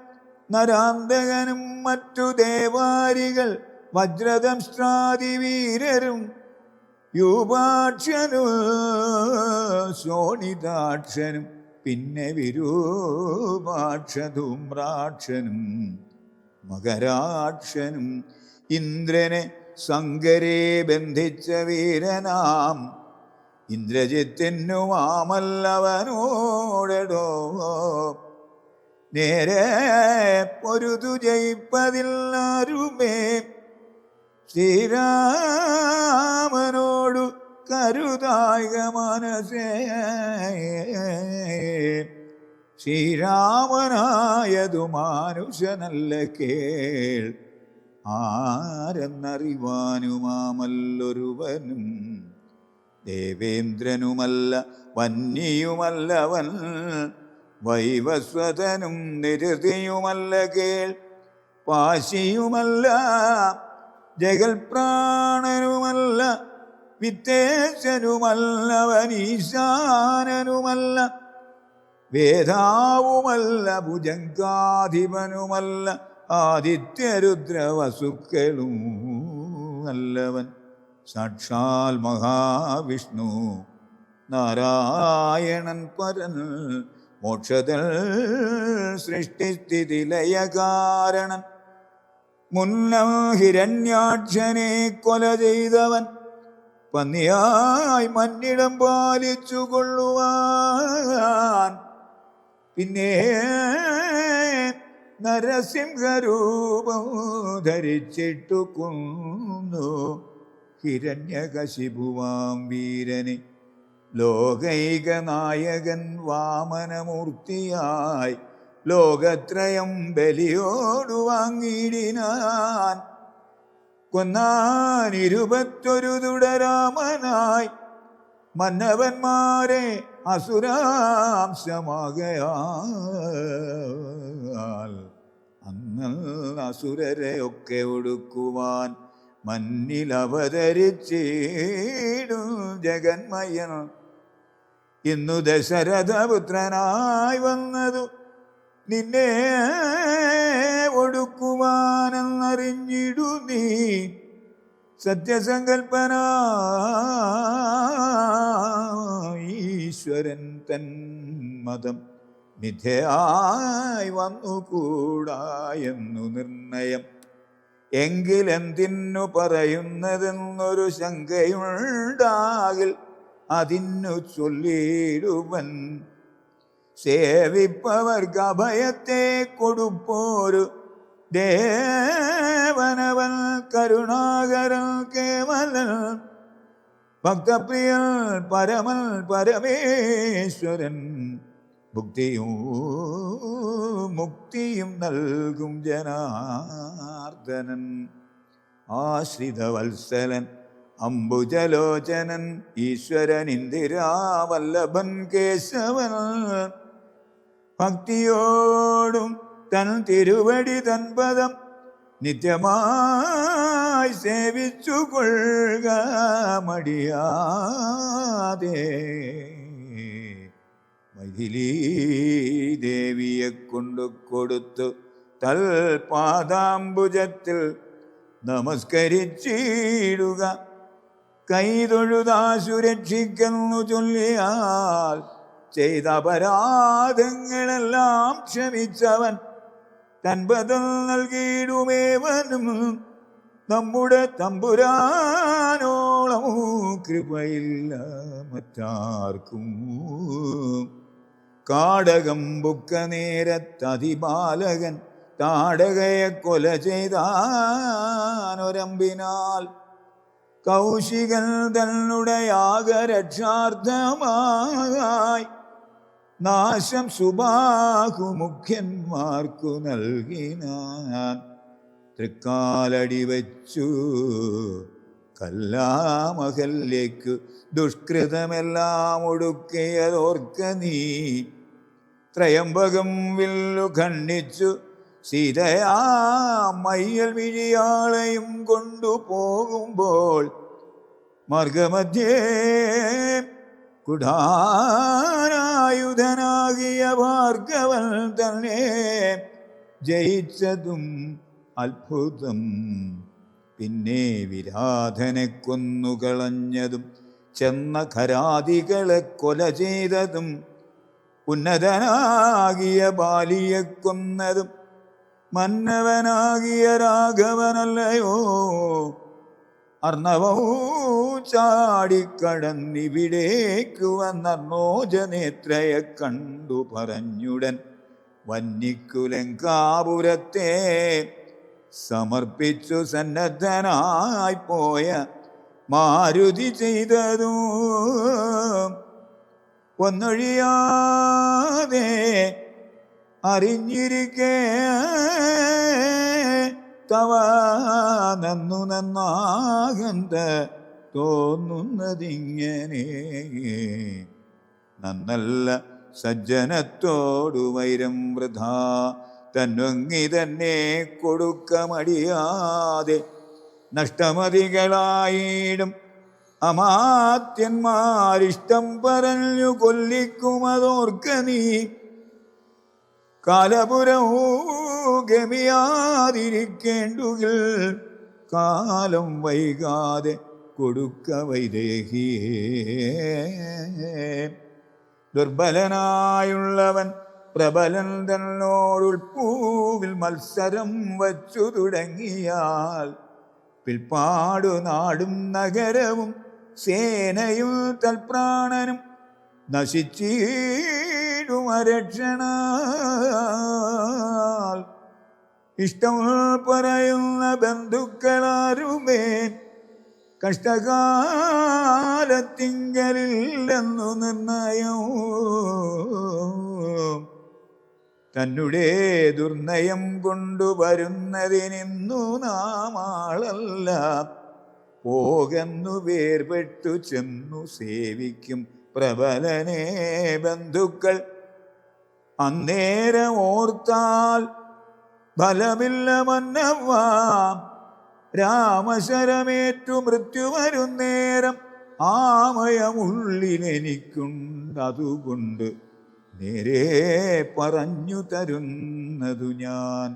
Speaker 1: നരാന്തകനും മറ്റു ദേവാരികൾ വജ്രദംഷ്ട്രാദിവീരരും യൂപാക്ഷനും ശോണിതാക്ഷനും പിന്നെ വിരൂപാക്ഷധൂമ്രാക്ഷനും മകരാക്ഷനും ഇന്ദ്രനെ സങ്കരെ ബന്ധിച്ച വീരനാം ഇന്ദ്രജിത്തിനു മാമല്ലവനോടോ നേരെ പൊരുതു ജയിപ്പതില്ലാരുമേ. ശ്രീരാമനോടു കരുതായിക മനസേ. ശ്രീരാമനായതു മാനുഷനല്ല കേൾ, ആരെന്നറിവാനുമാമല്ലൊരുവനും. ദേവേന്ദ്രനുമല്ല വന്യയുമല്ലവൻ, വൈവസ്വതനും നിരുതിയുമല്ല കേൾ. പാശിയുമല്ല ജഗൽപ്രാണനുമല്ല, വിത്തേശനുമല്ലവൻ ഈശാനനുമല്ല. വേദാവുമല്ല ഭുജങ്കാധിപനുമല്ല, ആദിത്യരുദ്രവസുക്കളും അല്ലവൻ. സാക്ഷാൽ മഹാവിഷ്ണു നാരായണൻ പരൻ, മോക്ഷത്തിൽ സൃഷ്ടിസ്ഥിതി ലയകാരണൻ. മുന്നം ഹിരണ്യാക്ഷനെ കൊല ചെയ്തവൻ പന്നിയായി മന്നിടം പാലിച്ചു കൊള്ളുവാൻ പിന്നെ നരസിംഹരൂപം ധരിച്ചിട്ടു കൊന്നു ഹിരണ്യകശിപുവാം വീരനെ. ലോകൈക നായകൻ വാമനമൂർത്തിയായി ലോകത്രയം ബലിയോടു വാങ്ങിയിടിനാൻ. കൊന്നാൻ 21 തുടരാമനായി മന്നവന്മാരെ അസുരാംശമാകയാൽ. അന്ന് അസുരരെ ഒക്കെ ഒടുക്കുവാൻ മന്നിൽ അവതരിച്ചിടും ജഗന്മയൻ. ഇന്നു ദശരഥപുത്രനായി വന്നതു നിന്നെ ഒടുക്കുവാനെന്നറിഞ്ഞിടു നീ. സത്യസങ്കൽപ്പന ഈശ്വരൻ തൻ മതം മിഥ്യയായി വന്നുകൂടാ എന്നു നിർണയം. എങ്കിലെന്തിനു പറയുന്നതെന്നൊരു ശങ്കയുണ്ടാകിൽ അതിന്നു ചൊല്ലിടുവൻ. സേവിപ്പവർക്ക് അഭയത്തെ കൊടുപ്പോരു ദേവനവൻ കരുണാകരൻ കേവലൻ ഭക്തപ്രിയൻ പരമൻ പരമേശ്വരൻ. ഭുക്തിയും മുക്തിയും നൽകും ജനാർദ്ദനൻ. ആശ്രിതവത്സലൻ അംബുജലോചനൻ ഈശ്വരൻ ഇന്ദിരാവല്ലഭൻ കേശവൻ. ഭക്തിയോടും തൻ തിരുവടി തൻ പദം നിത്യമായി സേവിച്ചു കൊള്ളുക മടിയാതെ. മൈഥിലീ ദേവിയെ കൊണ്ടു കൊടുത്തു തൽപാദാംബുജത്തിൽ നമസ്കരിച്ചിടുക. കൈതൊഴുതാ സുരക്ഷിക്കുന്നു ചൊല്ലിയാൽ ചെയ്ത അപരാധങ്ങളെല്ലാം ക്ഷമിച്ചവൻ തൻപദം നൽകിയിടുമേവനും. നമ്മുടെ തമ്പുരാനോളം കൃപയില്ല മറ്റാർക്കും. കാടകം ബുക്ക നേരത്തതിബാലകൻ താടകയെ കൊല ചെയ്താനൊരമ്പിനാൽ. കൗശികൻ തന്നുടെ യാഗരക്ഷാർത്ഥമായി നാശം സുബാഹു മുഖ്യന്മാർക്കു നൽകിനാൻ. തൃക്കാലടി വച്ചു കല്ലാമഹല്യയ്ക്കു ദുഷ്കൃതമെല്ലാം ഒടുക്കിയതോർക്ക നീ. ത്രയംബകം വില്ലു ഖണ്ഡിച്ചു സീതയാ മയ്യൽ വിഴിയാളെയും കൊണ്ടുപോകുമ്പോൾ മാർഗമധ്യേ കുടാരായുധനാകിയ ഭാർഗവൻ തന്നെ ജയിച്ചതും അത്ഭുതം. പിന്നെ വിരാധനെ കൊന്നുകളഞ്ഞതും ചെന്ന ഖരാദികളെ കൊല ചെയ്തതും ഉന്നതനാകിയ ബാലിയെ കൊന്നതും മന്നവനാകിയ രാഘവനല്ലയോ. അർണവവും ചാടിക്കടന്നിവിടേക്കു വന്നർണോജനേത്രയെ കണ്ടു പറഞ്ഞുടൻ വന്നിക്കുലങ്കാപുരത്തെ സമർപ്പിച്ചു സന്നദ്ധനായി പോയ മാരുതി ചെയ്തതു. ഒന്നൊഴിയാതെ അറിഞ്ഞിരിക്കേ തവ നന്നു നന്നാകന്ത തോന്നുന്നതിങ്ങനെ. നന്നല്ല സജ്ജനത്തോടു വൈരം വൃഥാ തന്നൊങ്ങി തന്നെ കൊടുക്ക മടിയാതെ. നഷ്ടമതികളായിടും അമാത്യന്മാരിഷ്ടം പറഞ്ഞു കൊല്ലിക്കുമതോർക്ക നീ. കാലപുരവും ഗമിയാതിരിക്കേണ്ടുകിൽ കാലം വൈകാതെ കൊടുക്ക വൈദേഹിയേ. ദുർബലനായുള്ളവൻ പ്രബലൻ തന്നോടുൾപ്പൂവിൽ മത്സരം വച്ചു തുടങ്ങിയാൽ പിൽപ്പാടു നാടും നഗരവും സേനയും തൽപ്രാണനും നശിച്ചിടുമരക്ഷണാൽ ഇഷ്ടം പറയുന്ന ബന്ധുക്കളാരുമേ കഷ്ടകാലത്തിങ്കലില്ലെന്നു നിർണയം. തന്നെ ദുർനയം കൊണ്ടുവരുന്നതിനിന്നു നാം ആളല്ല, പോകന്നു വേർപെട്ടു ചെന്നു സേവിക്കും പ്രബലനെ ബന്ധുക്കൾ. അന്നേരം ഓർത്താൽ ഫലമില്ല മന്നവാം, രാമശരമേറ്റു മൃത്യു വരുന്നേരം ആമയമുള്ളിലെനിക്കുണ്ടതുകൊണ്ട് നേരെ പറഞ്ഞു തരുന്നതു ഞാൻ.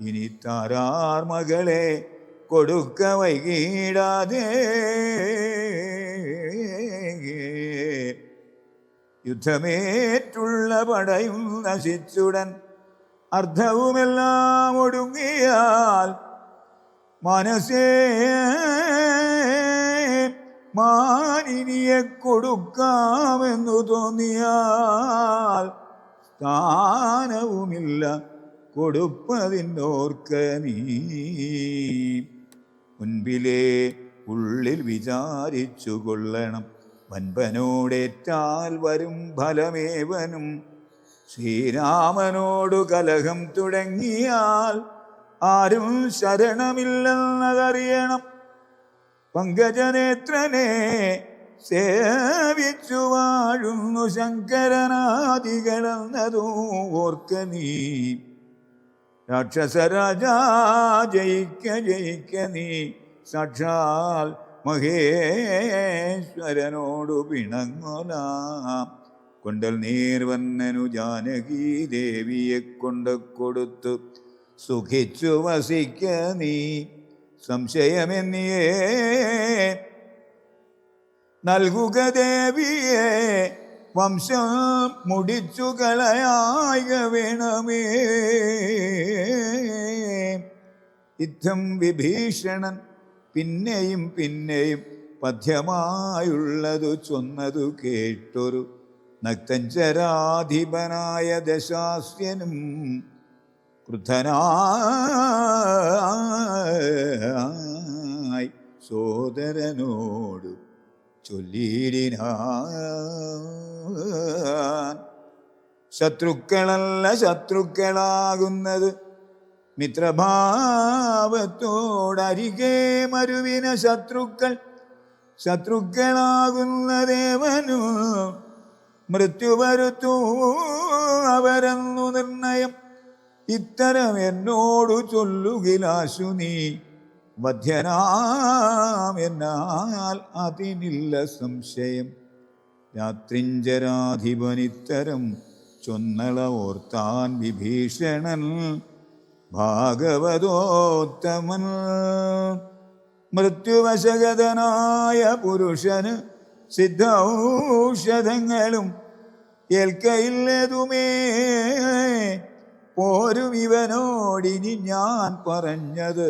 Speaker 1: ഇനി താരാർ മകളെ കൊടുക്ക വൈകിടാതെ. യുദ്ധമേറ്റുള്ള പടയും നശിച്ചുടൻ അർദ്ധവുമെല്ലാം ഒടുങ്ങിയാൽ മനസ്സേ മാനിനിയെ കൊടുക്കാമെന്നു തോന്നിയാൽ സ്ഥാനവുമില്ല കൊടുപ്പതിനോർക്ക നീ. മുൻപിലേ ഉള്ളിൽ വിചാരിച്ചു കൊള്ളണം, വൻപനോടേറ്റാൽ വരും ഫലമേവനും. ശ്രീരാമനോടു കലഹം തുടങ്ങിയാൽ ആരും ശരണമില്ലെന്നതറിയണം. പങ്കജനേത്രനെ സേവിച്ചു വാഴുന്നു ശങ്കരനാദികളെന്നതും ഓർക്ക നീ. രാക്ഷസരാജാ ജയിക്ക ജയിക്ക നീ, സാക്ഷാൽ മഹേശ്വരനോടു പിണങ്ങലാം. കൊണ്ടൽ നീർവന്നനു ജാനകി ദേവിയെ കൊണ്ട് കൊടുത്തു സുഖിച്ചു വസിക്ക നീ. സംശയമെന്നിയേ നൽകുക ദേവിയെ, വംശം മുടിച്ചു കളയായ വേണമേ. യുദ്ധം വിഭീഷണൻ പിന്നെയും പിന്നെയും പഥ്യമായുള്ളതു ചൊന്നതു കേട്ടൊരു നക്തഞ്ചരാധിപനായ ദശാസ്യനും ക്രുദ്ധനായി സോദരനോടു ചൊല്ലിയിടിനാൻ. ശത്രുക്കളല്ല ശത്രുക്കളാകുന്നത് മിത്രഭാവത്തോടരികെ മരുവിന ശത്രുക്കൾ. ശത്രുക്കളാകുന്നദേവനു മൃത്യു വരുത്തു അവരെന്നു നിർണയം. ഇത്തരം എന്നോടു ചൊല്ലുകിലാശു നീ, വധ്യനാമെന്നാൽ അതിനില്ല സംശയം. രാത്രിഞ്ചരാധിപനിത്തരം ചൊന്നള ഓർത്താൻ വിഭീഷണൻ ഭാഗവതോത്തമൻ. മൃത്യുവശഗതനായ പുരുഷന് സിദ്ധൌഷധങ്ങളും ഏൽക്കയില്ലതുമേ. പോരും ഇവനോടിനി ഞാൻ പറഞ്ഞത്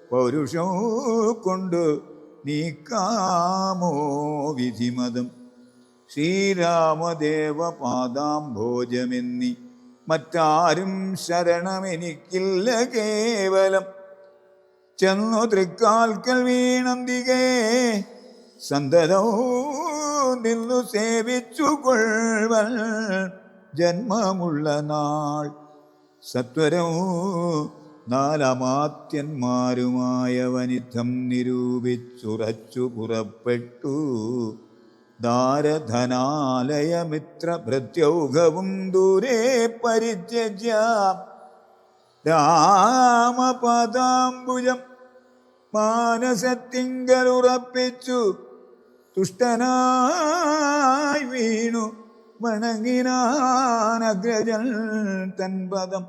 Speaker 1: പൗരുഷം കൊണ്ട് നീക്കാമോ വിധിമതം. ശ്രീരാമദേവ പാദാംഭോജമെന്നി മറ്റാരും ശരണമെനിക്കില്ല കേവലം. ചെന്നു തൃക്കാൽക്കൽ വീണന്തികേ സന്തതോ നിന്നു സേവിച്ചു കൊൾവൻ ജന്മമുള്ള നാൾ. സത്വരവും നാലമാത്യന്മാരുമായ വനിധം നിരൂപിച്ചുറച്ചു പുറപ്പെട്ടു. ദാരധനാലയമിത്ര ഭൃത്യൗഘവും ദൂരെ പരിത്യജ്യ രാമപാദാംബുജം മാനസത്തിങ്കലുറപ്പിച്ചു തുഷ്ടനായി വീണു വണങ്ങിനാനഗ്രജൻ തൻപദം.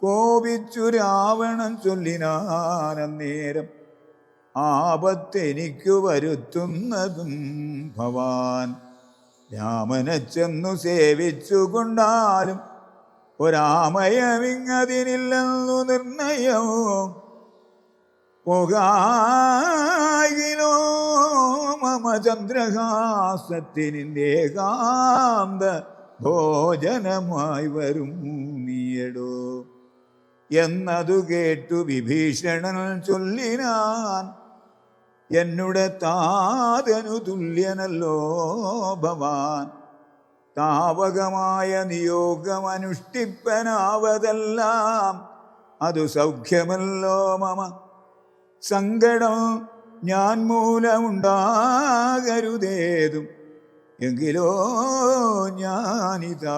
Speaker 1: കോപിച്ചു രാവണൻ ചൊല്ലിനാനന്നേരം ആപത്തെനിക്കു വരുത്തുന്നതും ഭവാൻ. രാമനെ ചെന്നു സേവിച്ചു കൊണ്ടാലും ഒരാമയമിങ്ങതിനില്ലെന്നു നിർണയവും പോകായിലോ മമ ചന്ദ്രഹാസത്തിനിന്ദേകാന്ത ഭോജനമായി വരും നീയടോ എന്നതു കേട്ടു വിഭീഷണൻ ചൊല്ലിനാൻ എന്നുടെ താതനു തുല്യനല്ലോ ഭവാൻ താവകമായ നിയോഗമനുഷ്ഠിപ്പനാവതെല്ലാം അതു സൗഖ്യമല്ലോ മമ സങ്കടം ഞാൻ മൂലമുണ്ടാകരുതേതും എങ്കിലോ ഞാനിതാ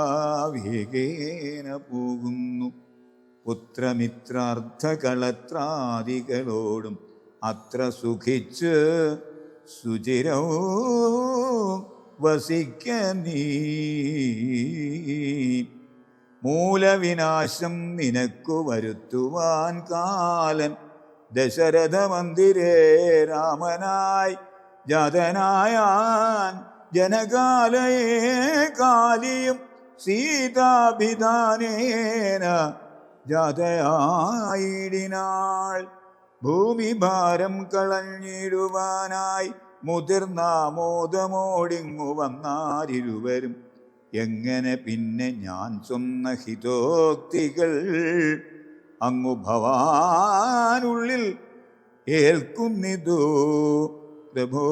Speaker 1: വേഗേന പോകുന്നു പുത്രമിത്രാർത്ഥകളത്രാദികളോടും അത്ര സുഖിച്ച് സുചിരവും വസിക്ക നീ മൂലവിനാശം നിനക്കു വരുത്തുവാൻ കാലൻ ദശരഥ മന്ദിരേ രാമനായി ജാതനായാൻ ജനകാലയെ കാലിയും സീതാഭിധാനേന ജാതയായിടിനാൾ ഭൂമിഭാരം കളഞ്ഞിടുവാനായി മുതിർന്നാമോദമോടിങ്ങു വന്നാരിരുവരും എങ്ങനെ പിന്നെ ഞാൻ സ്വന്ന ഹിതോക്തികൾ അങ്ങു ഭവാനുള്ളിൽ ഏൽക്കുന്നിതു പ്രഭോ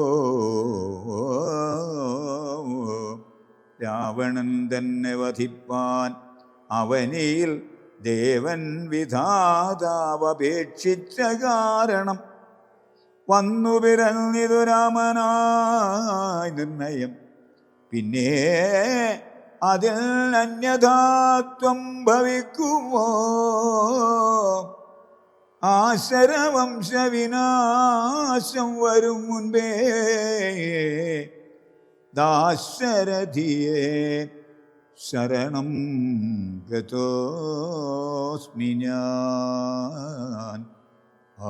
Speaker 1: രാവണൻ തന്നെ വധിപ്പാൻ അവനിൽ ദേവൻ വിധാതാവപേക്ഷിച്ച കാരണം വന്നു പിറന്നിതു രാമനായി നിർണയം പിന്നെ അതിൽ അന്യഥാത്വം ഭവിക്കുമോ ആശരവംശവിനാശം വരും മുൻപേ ദാശരഥിയെ ശരണം ഗതോസ്മി ഞാൻ ആ